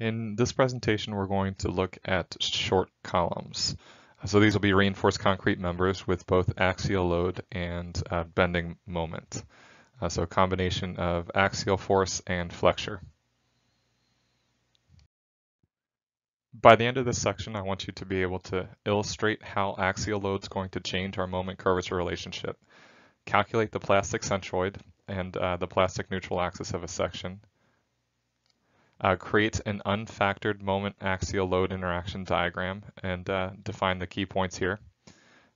In this presentation, we're going to look at short columns. So these will be reinforced concrete members with both axial load and bending moment. So a combination of axial force and flexure. By the end of this section, I want you to be able to illustrate how axial load is going to change our moment curvature relationship, calculate the plastic centroid and the plastic neutral axis of a section, create an unfactored moment-axial load interaction diagram and define the key points here.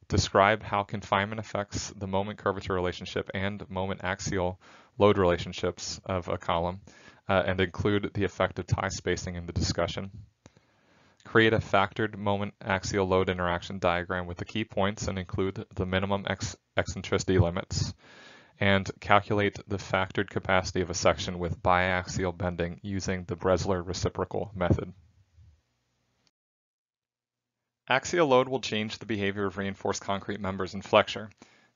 Describe how confinement affects the moment curvature relationship and moment-axial load relationships of a column and include the effect of tie spacing in the discussion. Create a factored moment-axial load interaction diagram with the key points and include the minimum eccentricity limits. And calculate the factored capacity of a section with biaxial bending using the Bresler reciprocal method. Axial load will change the behavior of reinforced concrete members in flexure.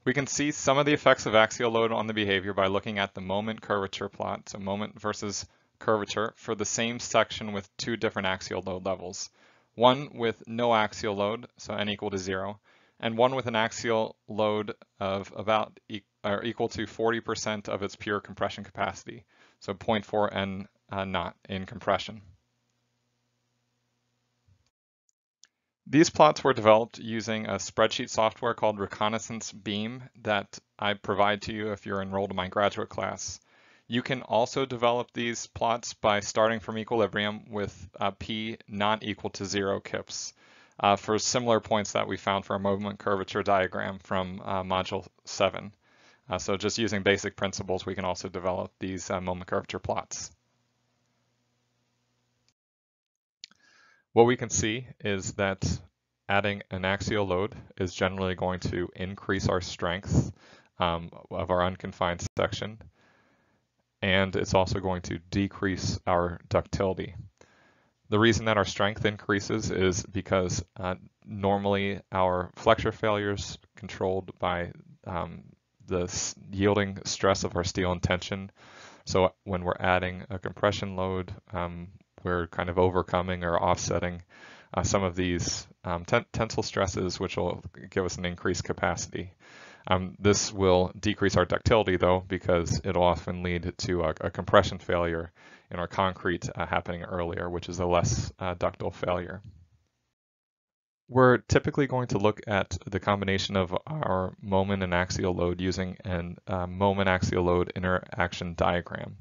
We can see some of the effects of axial load on the behavior by looking at the moment curvature plot, so moment versus curvature, for the same section with two different axial load levels. One with no axial load, so n equal to 0, and one with an axial load of about equal to 40% of its pure compression capacity, so 0.4 n naught in compression. These plots were developed using a spreadsheet software called Reconnaissance Beam that I provide to you if you're enrolled in my graduate class. You can also develop these plots by starting from equilibrium with p not equal to 0 kips. For similar points that we found for our moment curvature diagram from Module 7. So just using basic principles, we can also develop these moment curvature plots. What we can see is that adding an axial load is generally going to increase our strength of our unconfined section, and it's also going to decrease our ductility. The reason that our strength increases is because normally our flexure failures controlled by the yielding stress of our steel and tension. So when we're adding a compression load, we're kind of overcoming or offsetting some of these tensile stresses, which will give us an increased capacity. This will decrease our ductility though, because it'll often lead to a compression failure in our concrete happening earlier, which is a less ductile failure. We're typically going to look at the combination of our moment and axial load using a moment-axial load interaction diagram,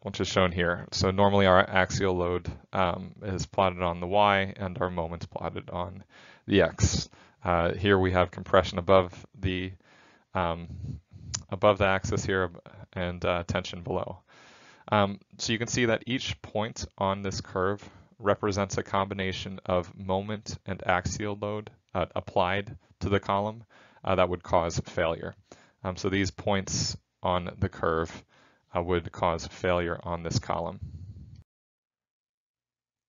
which is shown here. So normally our axial load is plotted on the y and our moment's plotted on the x. Here we have compression above the axis here and tension below. So you can see that each point on this curve represents a combination of moment and axial load applied to the column that would cause failure. So these points on the curve would cause failure on this column.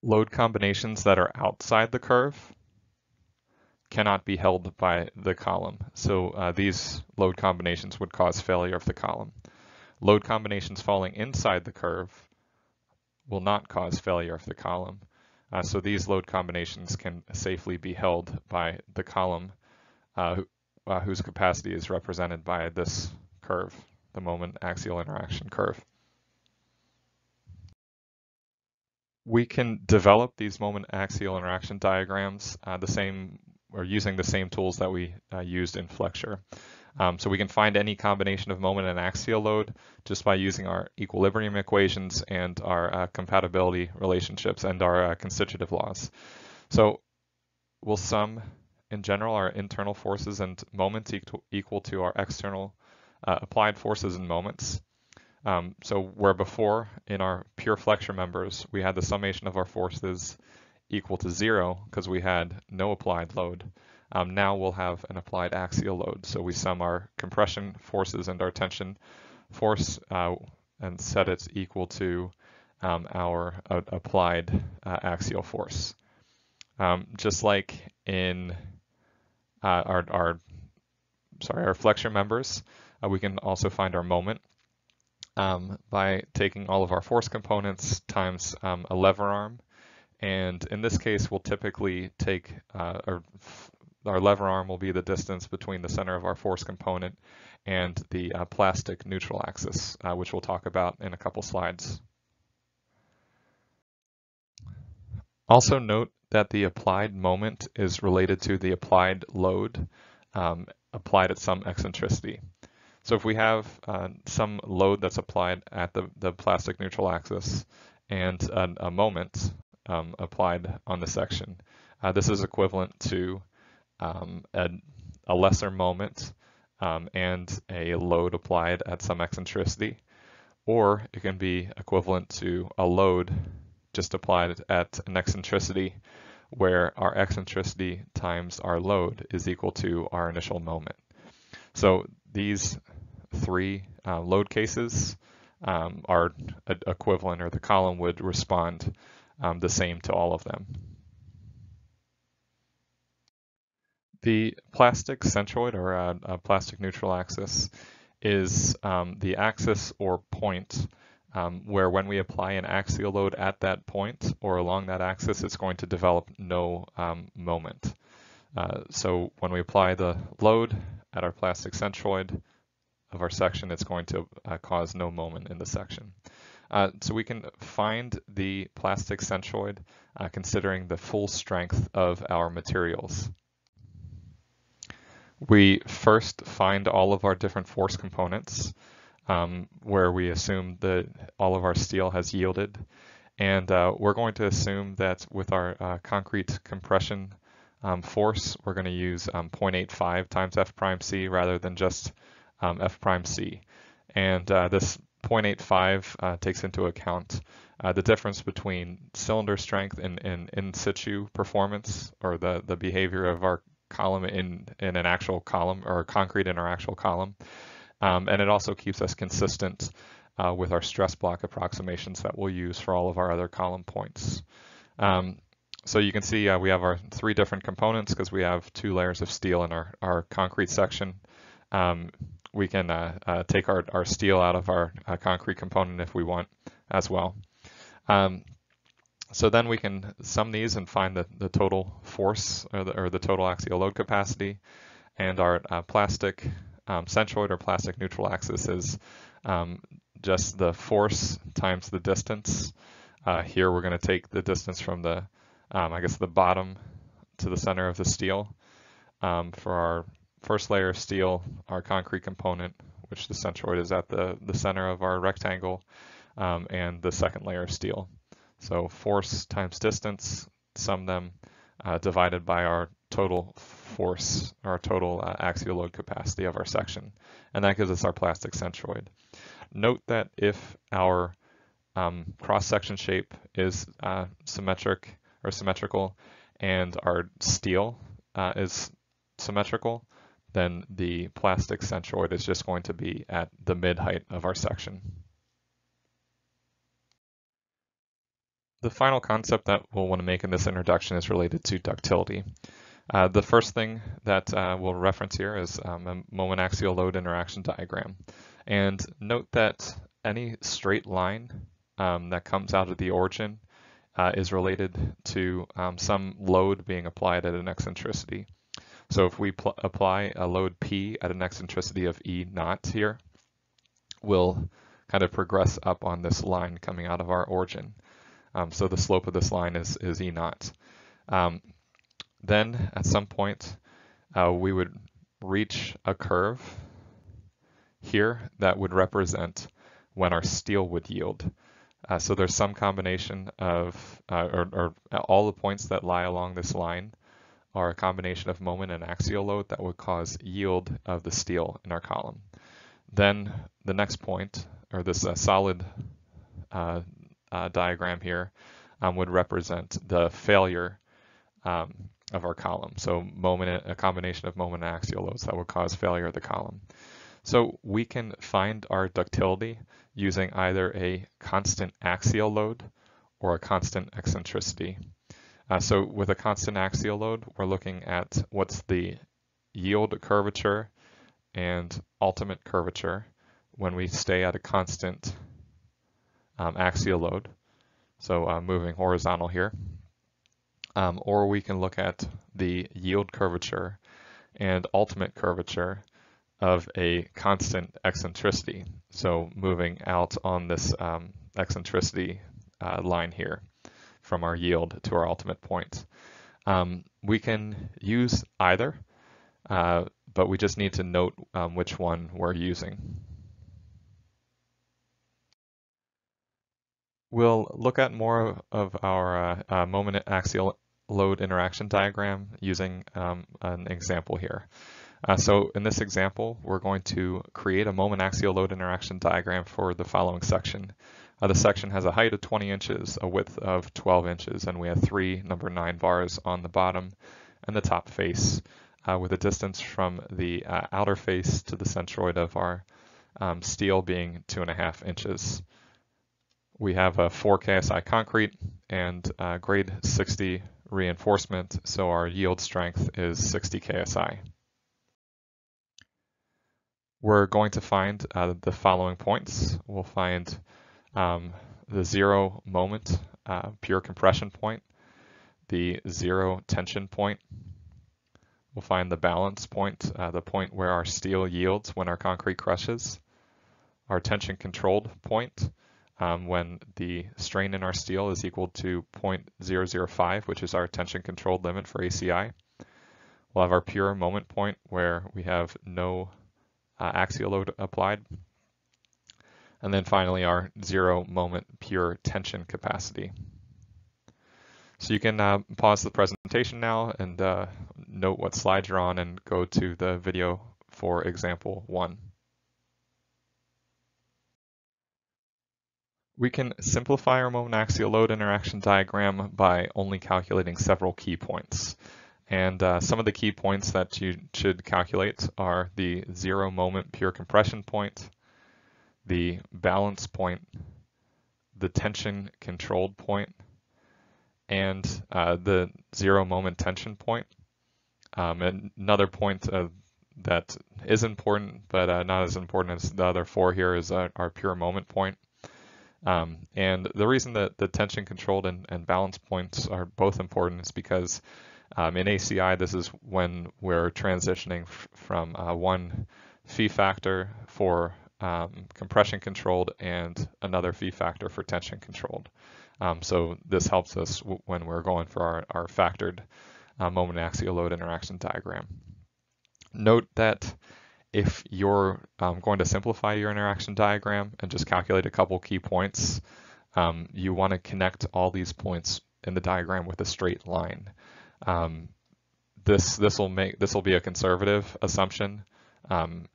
Load combinations that are outside the curve cannot be held by the column. So these load combinations would cause failure of the column. Load combinations falling inside the curve will not cause failure of the column. So these load combinations can safely be held by the column whose capacity is represented by this curve, the moment-axial interaction curve. We can develop these moment-axial interaction diagrams using the same tools that we used in flexure. So we can find any combination of moment and axial load just by using our equilibrium equations and our compatibility relationships and our constitutive laws. So we'll sum, in general, our internal forces and moments equal to our external applied forces and moments. So where before, in our pure flexure members, we had the summation of our forces equal to 0 because we had no applied load. Now we'll have an applied axial load. So we sum our compression forces and our tension force and set it equal to our applied axial force. Just like in our flexure members, we can also find our moment. by taking all of our force components times a lever arm. And in this case, we'll typically take our lever arm will be the distance between the center of our force component and the plastic neutral axis, which we'll talk about in a couple slides. Also note that the applied moment is related to the applied load applied at some eccentricity. So if we have some load that's applied at the plastic neutral axis and a moment applied on the section, this is equivalent to a lesser moment and a load applied at some eccentricity, or it can be equivalent to a load just applied at an eccentricity where our eccentricity times our load is equal to our initial moment. So these three load cases are equivalent, or the column would respond the same to all of them. The plastic centroid, or a plastic neutral axis, is the axis or point where when we apply an axial load at that point or along that axis, it's going to develop no moment. So when we apply the load at our plastic centroid of our section, it's going to cause no moment in the section. So we can find the plastic centroid considering the full strength of our materials. We first find all of our different force components where we assume that all of our steel has yielded. And we're going to assume that with our concrete compression force, we're going to use 0.85 times F prime C rather than just F prime C. And this 0.85 takes into account the difference between cylinder strength and in situ performance, or the behavior of our column in an actual column, or concrete in our actual column. And it also keeps us consistent with our stress block approximations that we'll use for all of our other column points. So you can see we have our three different components because we have 2 layers of steel in our concrete section. We can take our steel out of our concrete component if we want as well. So then we can sum these and find the total force, or the total axial load capacity. And our plastic centroid, or plastic neutral axis, is just the force times the distance. Here we're going to take the distance from the, the bottom to the center of the steel. For our first layer of steel, our concrete component, which the centroid is at the center of our rectangle, and the second layer of steel. So force times distance, sum them, divided by our total force, our total axial load capacity of our section. And that gives us our plastic centroid. Note that if our cross-section shape is symmetric or symmetrical, and our steel is symmetrical, then the plastic centroid is just going to be at the mid-height of our section. The final concept that we'll want to make in this introduction is related to ductility. The first thing that we'll reference here is a moment-axial load interaction diagram. And note that any straight line that comes out of the origin is related to some load being applied at an eccentricity. So if we apply a load P at an eccentricity of E naught here, we'll kind of progress up on this line coming out of our origin. So the slope of this line is E naught. Then at some point, we would reach a curve here that would represent when our steel would yield. So there's some combination of, or all the points that lie along this line are a combination of moment and axial load that would cause yield of the steel in our column. Then the next point, or this solid diagram here, would represent the failure of our column. So a combination of moment and axial loads that would cause failure of the column. So we can find our ductility using either a constant axial load or a constant eccentricity. So with a constant axial load, we're looking at what's the yield curvature and ultimate curvature when we stay at a constant axial load, so moving horizontal here, or we can look at the yield curvature and ultimate curvature of a constant eccentricity, so moving out on this eccentricity line here from our yield to our ultimate point. We can use either, but we just need to note which one we're using. We'll look at more of our moment-axial load interaction diagram using an example here. So in this example, we're going to create a moment-axial load interaction diagram for the following section. The section has a height of 20 inches, a width of 12 inches, and we have 3 number 9 bars on the bottom and the top face, with a distance from the outer face to the centroid of our steel being 2.5 inches. We have a 4 KSI concrete and grade 60 reinforcement, so our yield strength is 60 KSI. We're going to find the following points. We'll find the 0 moment pure compression point, the 0 tension point. We'll find the balance point, the point where our steel yields when our concrete crushes, our tension controlled point, when the strain in our steel is equal to 0.005, which is our tension controlled limit for ACI. We'll have our pure moment point where we have no axial load applied. And then finally our 0 moment pure tension capacity. So you can pause the presentation now and note what slide you're on and go to the video for example 1. We can simplify our moment-axial load interaction diagram by only calculating several key points. And some of the key points that you should calculate are the 0 moment pure compression point, the balance point, the tension controlled point, and the 0 moment tension point. Another point that is important, but not as important as the other 4 here, is our pure moment point. And the reason that the tension controlled and balance points are both important is because in ACI, this is when we're transitioning from one phi factor for compression controlled and another phi factor for tension controlled. So this helps us when we're going for our factored moment axial load interaction diagram. Note that if you're going to simplify your interaction diagram and just calculate a couple key points, you want to connect all these points in the diagram with a straight line. This will be a conservative assumption,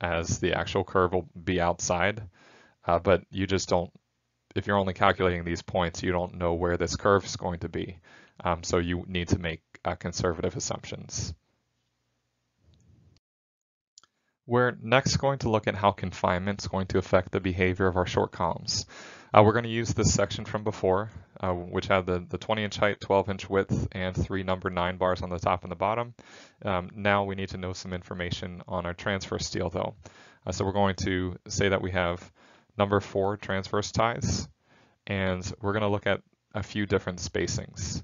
as the actual curve will be outside, but you just don't. If you're only calculating these points, you don't know where this curve is going to be, so you need to make conservative assumptions. We're next going to look at how confinement is going to affect the behavior of our short columns. We're going to use this section from before, which had the 20-inch height, 12-inch width, and 3 number 9 bars on the top and the bottom. Now we need to know some information on our transverse steel though. So we're going to say that we have number 4 transverse ties, and we're going to look at a few different spacings.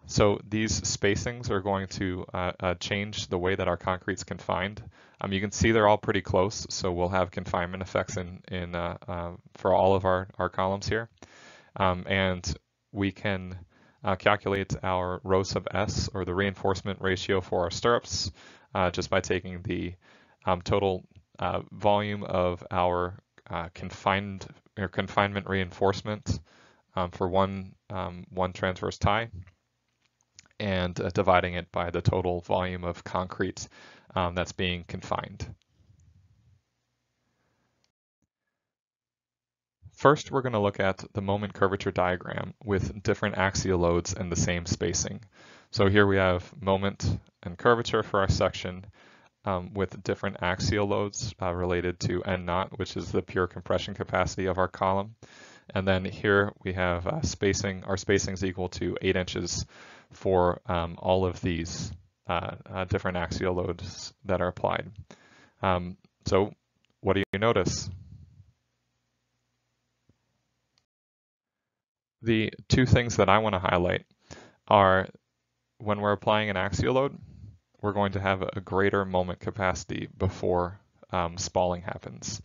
So these spacings are going to change the way that our concrete's confined. You can see they're all pretty close, so we'll have confinement effects for all of our columns here. And we can calculate our rho sub s, or the reinforcement ratio for our stirrups, just by taking the total volume of our confinement reinforcement for one transverse tie, and dividing it by the total volume of concrete that's being confined. First, we're going to look at the moment curvature diagram with different axial loads and the same spacing. So here we have moment and curvature for our section with different axial loads related to N naught, which is the pure compression capacity of our column. And then here we have spacing. Our spacing is equal to 8 inches for all of these different axial loads that are applied. So what do you notice? The two things that I want to highlight are when we're applying an axial load, we're going to have a greater moment capacity before spalling happens.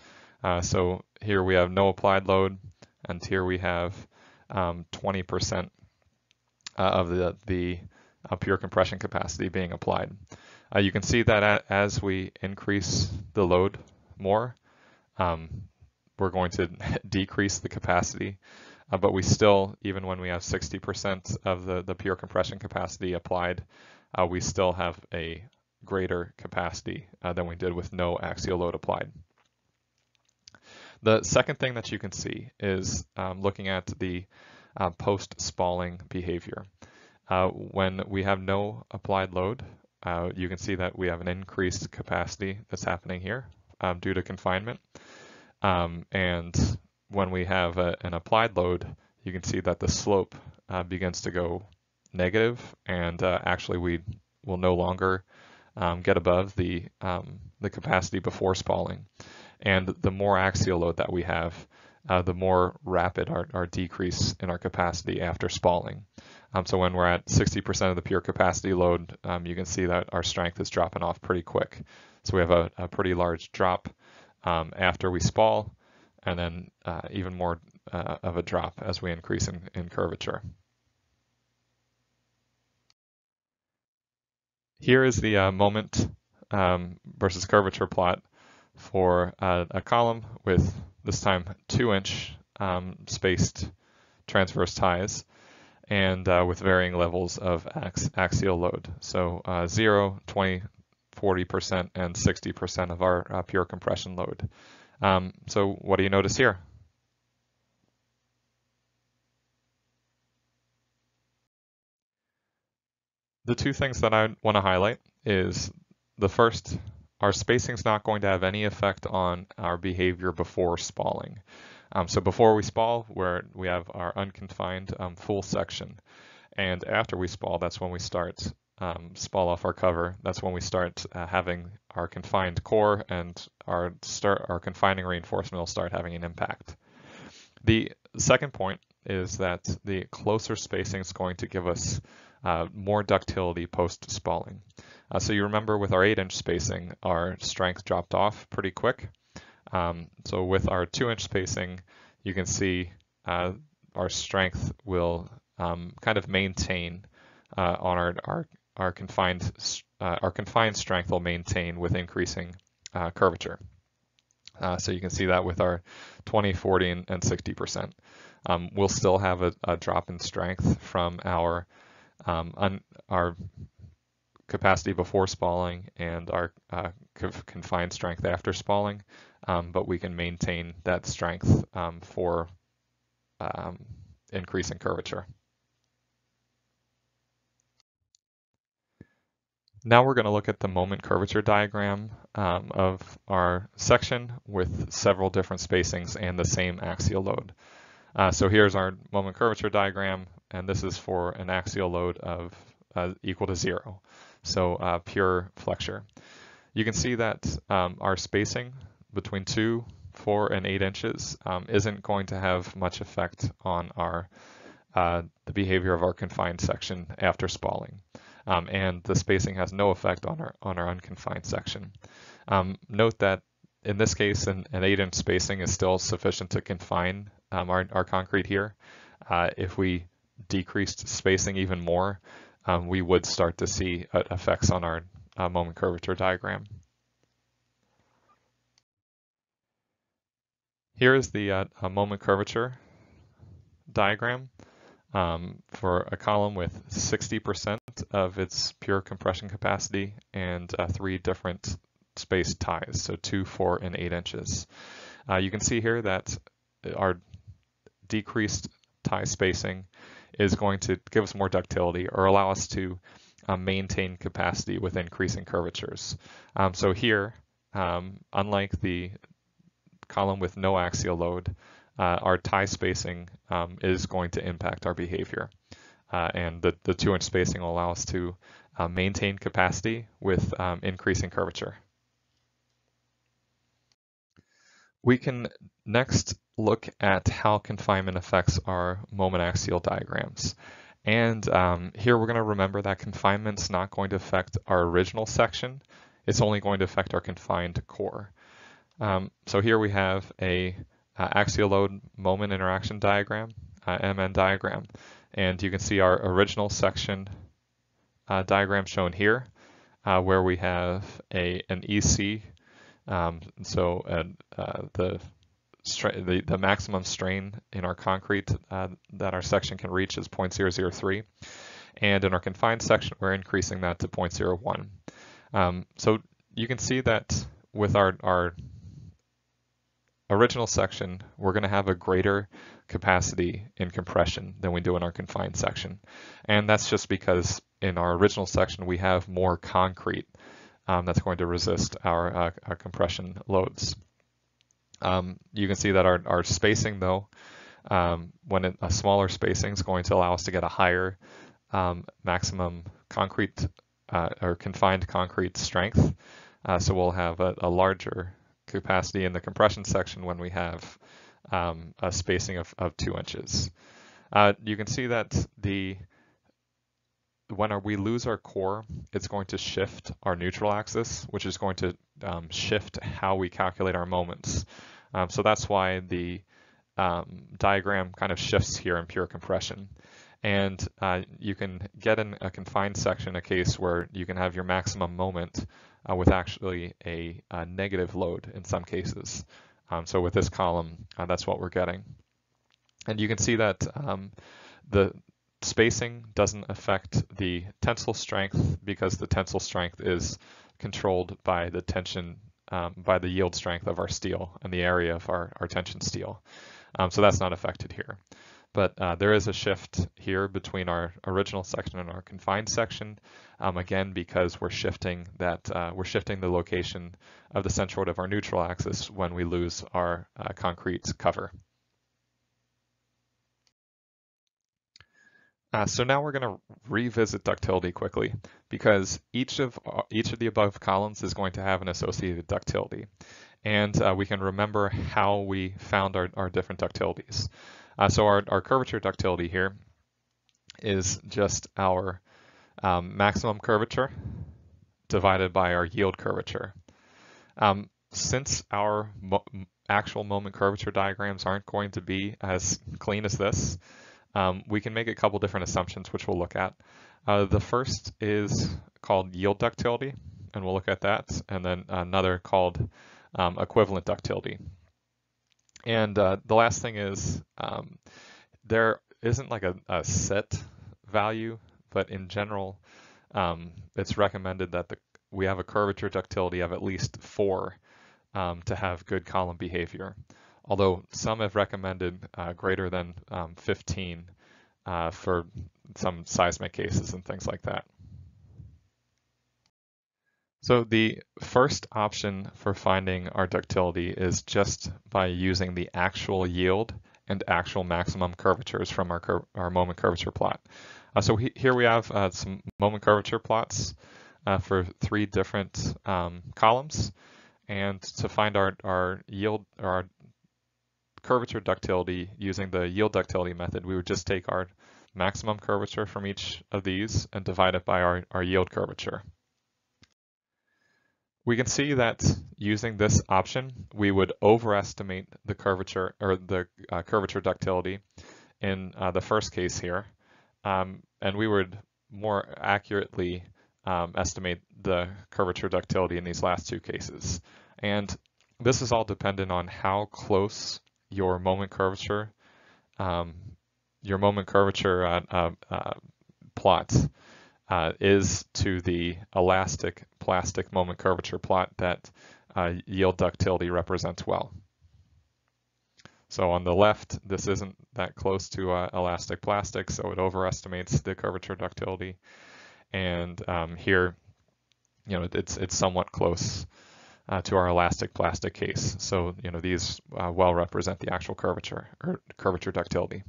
So here we have no applied load, and here we have 20% of the pure compression capacity being applied. You can see that as we increase the load more, we're going to decrease the capacity, but we still, even when we have 60% of the pure compression capacity applied, we still have a greater capacity than we did with no axial load applied. The second thing that you can see is looking at the post-spalling behavior. When we have no applied load, you can see that we have an increased capacity that's happening here due to confinement. And when we have an applied load, you can see that the slope begins to go negative, and actually we will no longer get above the capacity before spalling. And the more axial load that we have, the more rapid our decrease in our capacity after spalling. So when we're at 60% of the pure capacity load, you can see that our strength is dropping off pretty quick. So we have a pretty large drop after we spall, and then even more of a drop as we increase in curvature. Here is the moment versus curvature plot for a column with, this time, 2-inch spaced transverse ties, and with varying levels of axial load. So 0, 20, 40%, and 60% of our pure compression load. So what do you notice here? The two things that I want to highlight is the first, our spacing is not going to have any effect on our behavior before spalling. So before we spall, we have our unconfined full section. And after we spall, that's when we start spall off our cover. That's when we start having our confined core, and our confining reinforcement will start having an impact. The second point is that the closer spacing is going to give us more ductility post-spalling. So you remember with our 8-inch spacing, our strength dropped off pretty quick. So with our 2-inch spacing, you can see our strength will kind of maintain on our confined strength will maintain with increasing curvature. So you can see that with our 20, 40, and 60%. We'll still have a drop in strength from our capacity before spalling and our confined strength after spalling, but we can maintain that strength for increasing curvature. Now we're going to look at the moment curvature diagram of our section with several different spacings and the same axial load. So here's our moment curvature diagram, and this is for an axial load of equal to 0, so pure flexure. You can see that our spacing between 2, 4, and 8 inches isn't going to have much effect on the behavior of our confined section after spalling. And the spacing has no effect on our unconfined section. Note that in this case, an 8-inch spacing is still sufficient to confine our concrete here. If we decreased spacing even more, we would start to see effects on our moment curvature diagram. Here is the moment curvature diagram for a column with 60% of its pure compression capacity and 3 different spaced ties, so 2, 4, and 8 inches. You can see here that our decreased tie spacing is going to give us more ductility or allow us to maintain capacity with increasing curvatures. So here, unlike the column with no axial load, our tie spacing is going to impact our behavior. And the 2-inch spacing will allow us to maintain capacity with increasing curvature. We can next look at how confinement affects our moment-axial diagrams. And here we're going to remember that confinement's not going to affect our original section. It's only going to affect our confined core. So here we have a axial load moment interaction diagram, MN diagram. And you can see our original section diagram shown here, where we have an EC. The maximum strain in our concrete that our section can reach is 0.003. And in our confined section, we're increasing that to 0.01. So you can see that with our original section, we're going to have a greater capacity in compression than we do in our confined section. And that's just because in our original section, we have more concrete that's going to resist our compression loads. You can see that our spacing, though, a smaller spacing is going to allow us to get a higher maximum concrete or confined concrete strength. So we'll have a larger capacity in the compression section when we have a spacing of 2 inches. You can see that when we lose our core, it's going to shift our neutral axis, which is going to shift how we calculate our moments. So that's why the diagram kind of shifts here in pure compression. And you can get in a confined section a case where you can have your maximum moment with actually a negative load in some cases. So with this column, that's what we're getting. And you can see that the spacing doesn't affect the tensile strength because the tensile strength is controlled by the tension, by the yield strength of our steel and the area of our tension steel. So that's not affected here. But there is a shift here between our original section and our confined section, again, because we're shifting the location of the centroid of our neutral axis when we lose our concrete cover. So now we're going to revisit ductility quickly, because each of the above columns is going to have an associated ductility. And we can remember how we found our different ductilities. So our curvature ductility here is just our maximum curvature divided by our yield curvature. Since our actual moment curvature diagrams aren't going to be as clean as this, we can make a couple different assumptions, which we'll look at. The first is called yield ductility, and we'll look at that, and then another called equivalent ductility. And the last thing is there isn't like a set value, but in general, it's recommended that we have a curvature ductility of at least 4 to have good column behavior. Although some have recommended greater than 15 for some seismic cases and things like that. So the first option for finding our ductility is just by using the actual yield and actual maximum curvatures from our moment curvature plot. So here we have some moment curvature plots for 3 different columns. And to find our yield or our curvature ductility using the yield ductility method, we would just take our maximum curvature from each of these and divide it by our yield curvature. We can see that using this option, we would overestimate the curvature or the curvature ductility in the first case here, and we would more accurately estimate the curvature ductility in these last 2 cases. And this is all dependent on how close your moment curvature plot is to the elastic plastic moment curvature plot that yield ductility represents well. So on the left, this isn't that close to elastic plastic, so it overestimates the curvature ductility. And here, it's somewhat close to our elastic plastic case. So, these well represent the actual curvature or curvature ductility.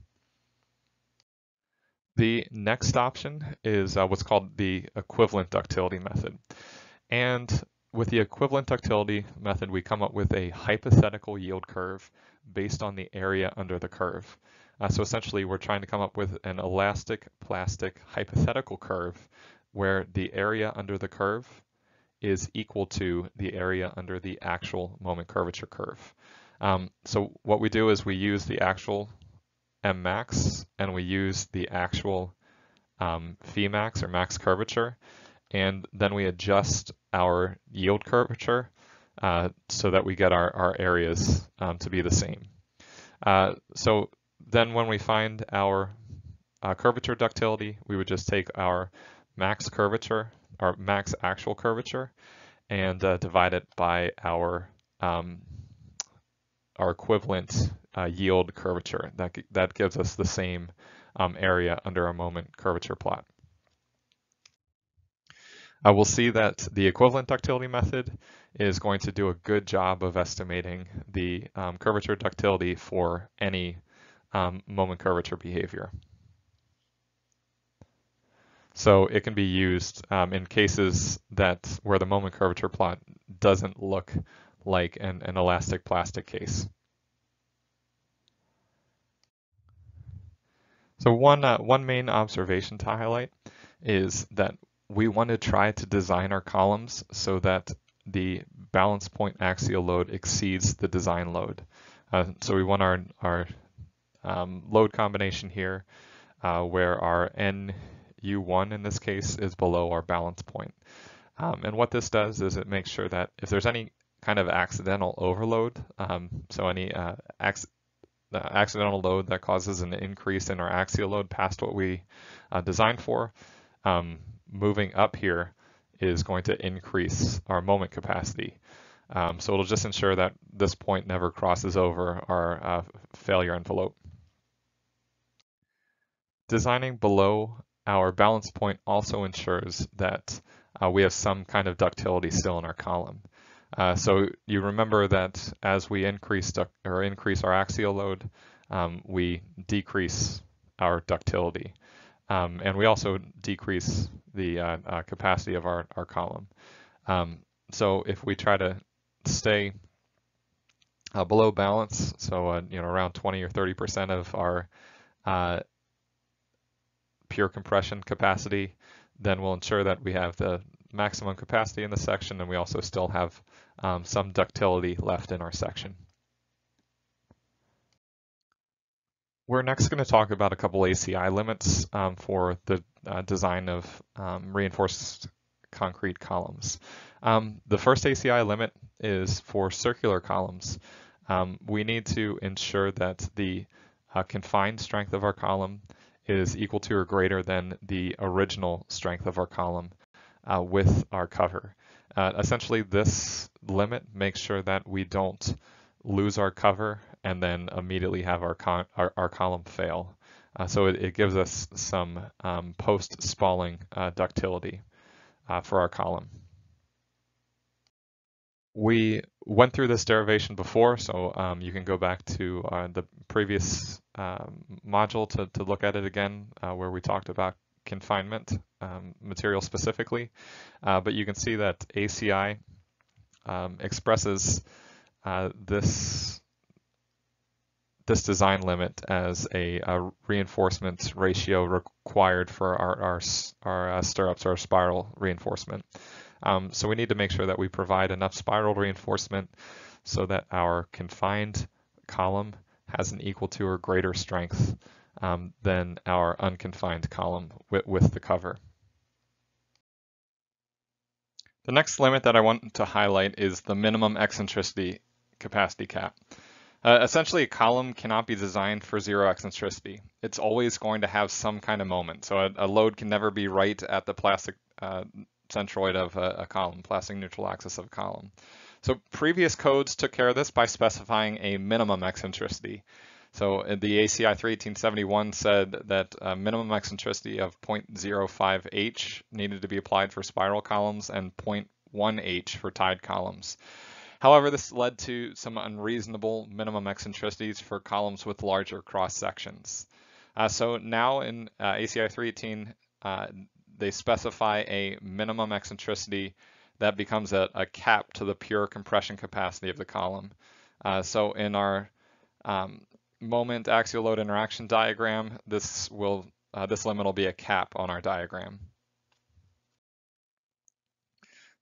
The next option is what's called the equivalent ductility method. And with the equivalent ductility method, we come up with a hypothetical yield curve based on the area under the curve. So essentially, we're trying to come up with an elastic plastic hypothetical curve where the area under the curve is equal to the area under the actual moment curvature curve. So what we do is we use the actual M max and we use the actual phi max or max curvature, and then we adjust our yield curvature so that we get our areas to be the same. So then when we find our curvature ductility, we would just take our max curvature, our max actual curvature, and divide it by our equivalent yield curvature. That gives us the same area under our moment curvature plot. We'll see that the equivalent ductility method is going to do a good job of estimating the curvature ductility for any moment curvature behavior. So it can be used in cases where the moment curvature plot doesn't look like an elastic plastic case. So one main observation to highlight is that we want to try to design our columns so that the balance point axial load exceeds the design load. So we want our load combination here where our NU1 in this case is below our balance point. And what this does is it makes sure that if there's any kind of accidental overload, so any accidental load that causes an increase in our axial load past what we designed for, moving up here is going to increase our moment capacity. So it'll just ensure that this point never crosses over our failure envelope. Designing below our balance point also ensures that we have some kind of ductility still in our column. So you remember that as we increase our axial load, we decrease our ductility. And we also decrease the capacity of our column. So if we try to stay below balance, so around 20 or 30% of our pure compression capacity, then we'll ensure that we have the maximum capacity in the section, and we also still have some ductility left in our section. We're next going to talk about a couple ACI limits for the design of reinforced concrete columns. The first ACI limit is for circular columns. We need to ensure that the confined strength of our column is equal to or greater than the original strength of our column with our cover. Essentially, this limit makes sure that we don't lose our cover and then immediately have our column fail. So it gives us some post-spalling ductility for our column. We went through this derivation before, so you can go back to the previous module to look at it again, where we talked about confinement material specifically. But you can see that ACI expresses this design limit as a reinforcement ratio required for our stirrups or spiral reinforcement. So we need to make sure that we provide enough spiral reinforcement so that our confined column has an equal to or greater strength than our unconfined column with the cover. The next limit that I want to highlight is the minimum eccentricity capacity cap. Essentially, a column cannot be designed for zero eccentricity. It's always going to have some kind of moment. So a load can never be right at the plastic centroid of a column, plastic neutral axis of a column. So previous codes took care of this by specifying a minimum eccentricity. So the ACI 31871 said that a minimum eccentricity of 0.05 H needed to be applied for spiral columns and 0.1 H for tied columns. However, this led to some unreasonable minimum eccentricities for columns with larger cross sections. So now in ACI 318, they specify a minimum eccentricity that becomes a cap to the pure compression capacity of the column. So in our moment axial load interaction diagram, this limit will be a cap on our diagram.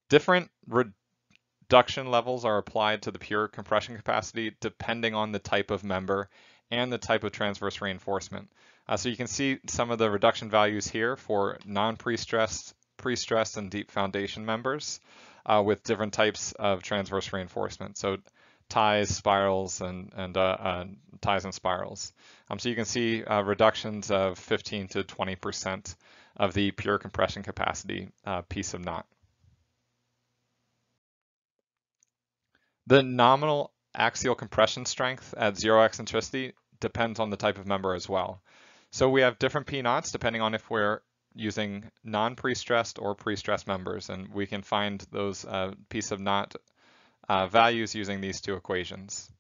Different reduction levels are applied to the pure compression capacity depending on the type of member and the type of transverse reinforcement. So you can see some of the reduction values here for non-pre-stressed, pre-stressed, and deep foundation members with different types of transverse reinforcement. So ties, spirals, and ties and spirals. So you can see reductions of 15 to 20% of the pure compression capacity piece of knot. The nominal axial compression strength at zero eccentricity depends on the type of member as well. So we have different P knots depending on if we're using non-pre-stressed or pre-stressed members, and we can find those piece of knot values using these two equations.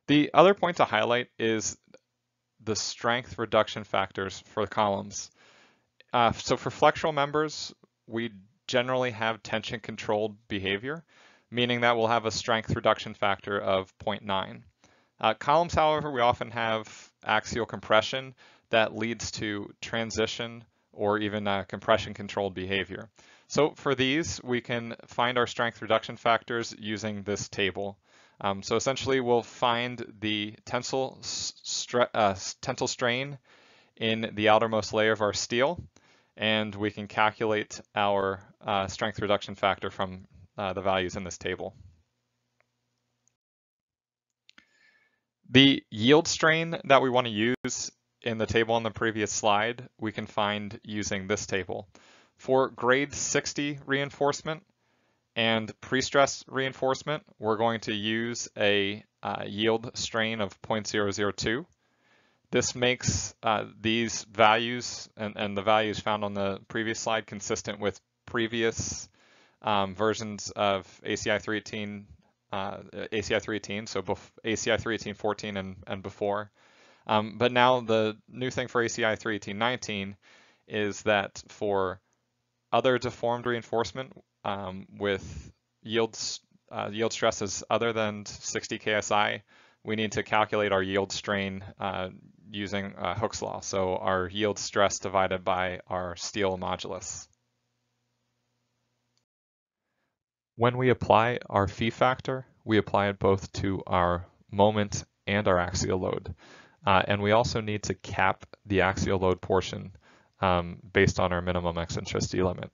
The other point to highlight is the strength reduction factors for columns. So for flexural members, we generally have tension controlled behavior, meaning that we'll have a strength reduction factor of 0.9. Columns, however, we often have axial compression that leads to transition or even compression controlled behavior. So for these, we can find our strength reduction factors using this table. So essentially, we'll find the tensile strain in the outermost layer of our steel, and we can calculate our strength reduction factor from the values in this table. The yield strain that we want to use in the table on the previous slide, we can find using this table. For grade 60 reinforcement and pre-stress reinforcement, we're going to use a yield strain of 0.002. This makes these values and the values found on the previous slide consistent with previous versions of ACI 318, so ACI 318-14 and before. But now the new thing for ACI 318-19 is that for other deformed reinforcement with yield stresses other than 60 KSI, we need to calculate our yield strain using Hooke's law, so our yield stress divided by our steel modulus. When we apply our phi factor, we apply it both to our moment and our axial load. And we also need to cap the axial load portion based on our minimum eccentricity limit.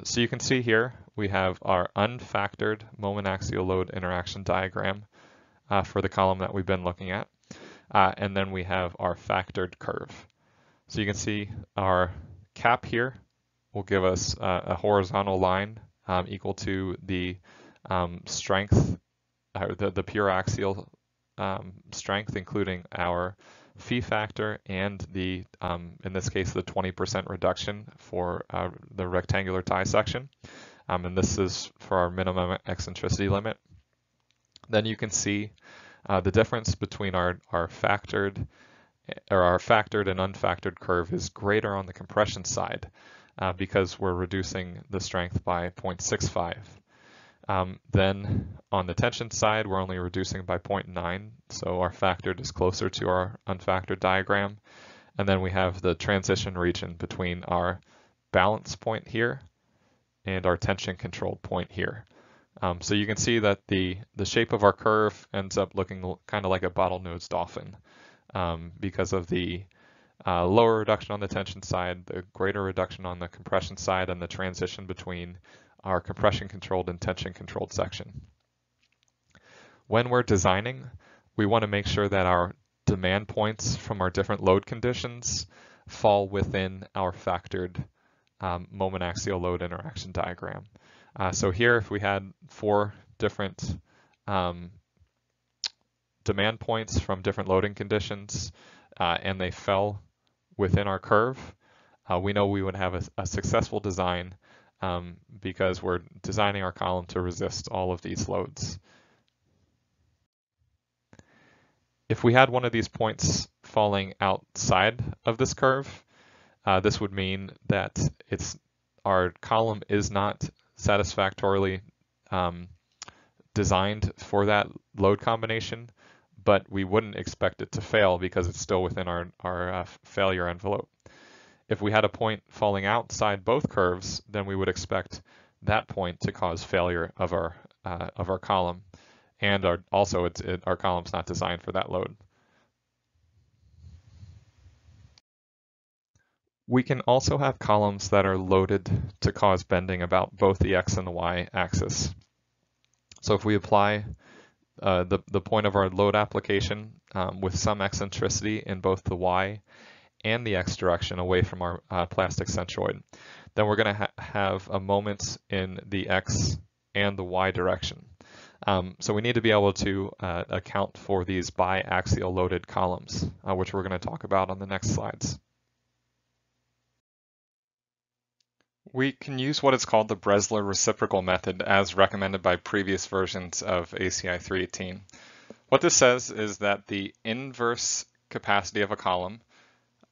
So you can see here we have our unfactored moment axial load interaction diagram for the column that we've been looking at. And then we have our factored curve. So you can see our cap here will give us a horizontal line equal to the strength, the pure axial strength, including our phi factor and the, in this case, the 20% reduction for the rectangular tie section. And this is for our minimum eccentricity limit. Then you can see the difference between our factored and unfactored curve is greater on the compression side because we're reducing the strength by 0.65. Then on the tension side, we're only reducing by 0.9, so our factored is closer to our unfactored diagram. And then we have the transition region between our balance point here and our tension controlled point here. So you can see that the shape of our curve ends up looking kind of like a bottlenose dolphin because of the lower reduction on the tension side, the greater reduction on the compression side, and the transition between our compression controlled and tension controlled section. When we're designing, we want to make sure that our demand points from our different load conditions fall within our factored moment axial load interaction diagram. So here, if we had 4 different demand points from different loading conditions and they fell within our curve, we know we would have a successful design because we're designing our column to resist all of these loads. If we had one of these points falling outside of this curve, this would mean that our column is not satisfactorily designed for that load combination, but we wouldn't expect it to fail because it's still within our failure envelope. If we had a point falling outside both curves, then we would expect that point to cause failure of our column, and our column's not designed for that load. We can also have columns that are loaded to cause bending about both the x and the y axis. So if we apply the point of our load application with some eccentricity in both the y and the x direction away from our plastic centroid, then we're going to have a moment in the x and the y direction. So we need to be able to account for these biaxial loaded columns, which we're going to talk about on the next slides. We can use what is called the Bresler reciprocal method as recommended by previous versions of ACI 318. What this says is that the inverse capacity of a column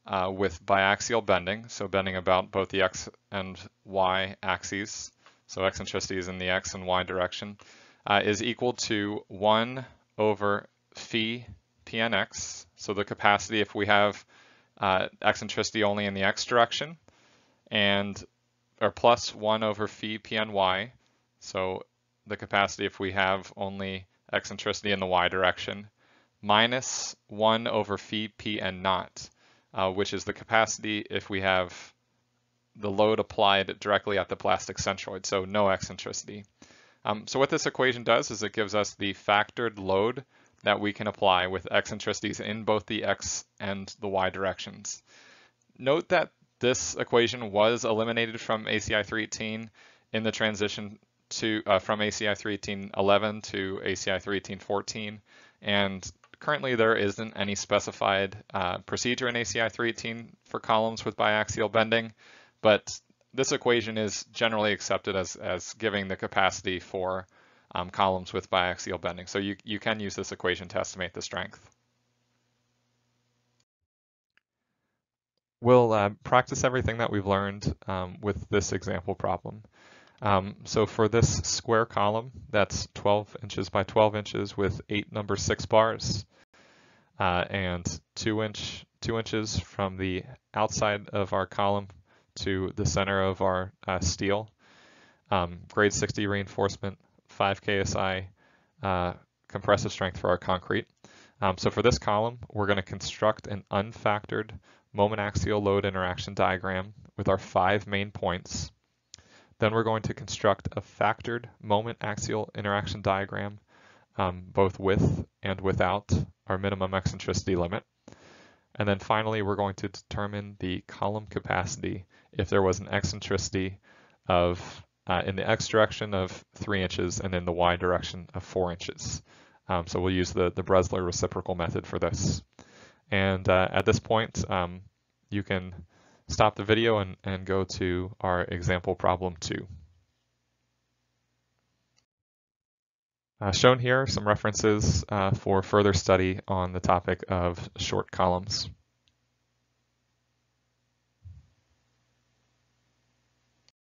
with biaxial bending, so bending about both the x and y axes, so eccentricity is in the x and y direction, is equal to 1 over phi pnx, so the capacity if we have eccentricity only in the x direction, or plus 1 over phi pny, so the capacity if we have only eccentricity in the y direction, minus 1 over phi pn naught, which is the capacity if we have the load applied directly at the plastic centroid, so no eccentricity. So what this equation does is it gives us the factored load that we can apply with eccentricities in both the x and the y directions. Note that this equation was eliminated from ACI 318 in the transition to from ACI 318.11 to ACI 318.14, and currently there isn't any specified procedure in ACI 318 for columns with biaxial bending, but this equation is generally accepted as giving the capacity for columns with biaxial bending. So you can use this equation to estimate the strength. We'll practice everything that we've learned with this example problem. So for this square column, that's 12 inches by 12 inches with 8 number 6 bars and 2 inches from the outside of our column to the center of our steel. Grade 60 reinforcement, 5 KSI compressive strength for our concrete. So for this column, we're going to construct an unfactored moment-axial load interaction diagram with our 5 main points. Then we're going to construct a factored moment-axial interaction diagram both with and without our minimum eccentricity limit. And then finally, we're going to determine the column capacity if there was an eccentricity of in the x direction of 3 inches and in the y direction of 4 inches. So we'll use the Bresler reciprocal method for this. And at this point, you can stop the video and go to our example problem 2. Shown here are some references for further study on the topic of short columns.